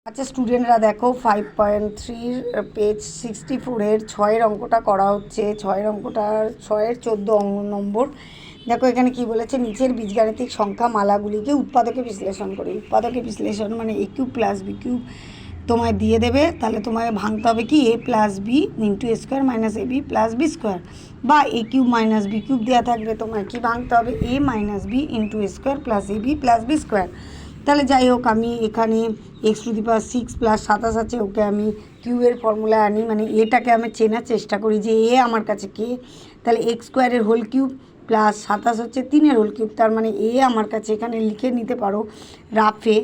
আচ্ছা স্টুডেন্টরা দেখো 5.3 পেজ 64 ছয়ের অঙ্কটা করা হচ্ছে। ছয়ের অঙ্কটার 14 নম্বর। দেখো এখানে কি বলেছে, নিচের বীজগাণিতিক সংখ্যা মালাগুলিকে উৎপাদকে বিশ্লেষণ করে। উৎপাদকে বিশ্লেষণ মানে এ কিউব প্লাস বি কিউব তোমায় দিয়ে দেবে, তাহলে তোমায় ভাঙতে হবে কি এ plus B into A square minus A B plus B square, বা এ কিউব মাইনাস বি কিউব দেওয়া থাকবে, তোমায় কি ভাঙতে হবে এ minus B into A square plus A B plus B square. তাহলে যাই হোক, আমি এখানে x to the power 6 plus 27 আছে, ওকে আমি কিউবের ফর্মুলা আনি, মানে এটাকে আমি চেনার চেষ্টা করি যে এ আমার কাছে কে। তাহলে এক্স স্কোয়ারের হোল কিউব প্লাস 27 হচ্ছে 3-এর হোল কিউব, তার মানে এ আমার কাছে এখানে লিখে নিতে পারো রাফে,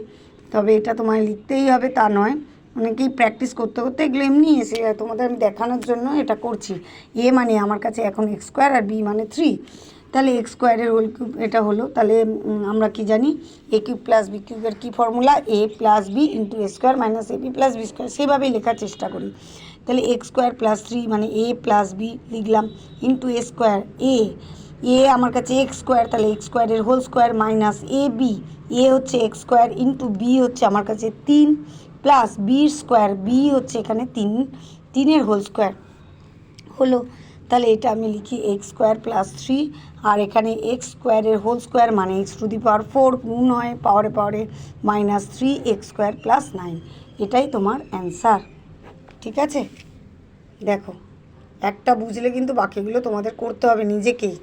তবে এটা তোমায় লিখতেই হবে তা নয়। অনেকেই প্র্যাকটিস করতে করতে এগুলো এমনি এসে যায়, তোমাদের আমি দেখানোর জন্য এটা করছি। এ মানে আমার কাছে এখন এক্স স্কোয়ার আর বি মানে 3, তাহলে এক্স স্কোয়ারের হোল কিউব এটা হলো। তাহলে আমরা কি জানি এ কিউব প্লাস বি কিউবের কী formula, A plus B into A square minus A B plus B square, সেভাবেই লেখার চেষ্টা করি। তাহলে এক্স স্কোয়ার প্লাস 3 মানে এ প্লাস বি লিখলাম ইন্টু এ স্কোয়ার, এ আমার কাছে এক্স স্কোয়ার, তাহলে এক্স স্কোয়ারের whole square minus A B, এ হচ্ছে এক্স স্কোয়ার ইন্টু বি হচ্ছে আমার কাছে 3 প্লাস বির স্কোয়ার, বি হচ্ছে এখানে 3-এর হোল স্কোয়ার হলো। তাহলে এটা আমি লিখি এক্স স্কোয়ার প্লাস 3, আর এখানে এক্স স্কোয়ারের হোল স্কোয়ার মানে এক্স টু দি পাওয়ার 4 গুণ হয় পাওয়ারে পাওয়ারে মাইনাস 3 এক্স স্কোয়ার প্লাস 9, এটাই তোমার অ্যান্সার। ঠিক আছে, দেখো একটা বুঝলে কিন্তু বাকিগুলো তোমাদের করতে হবে নিজেকেই।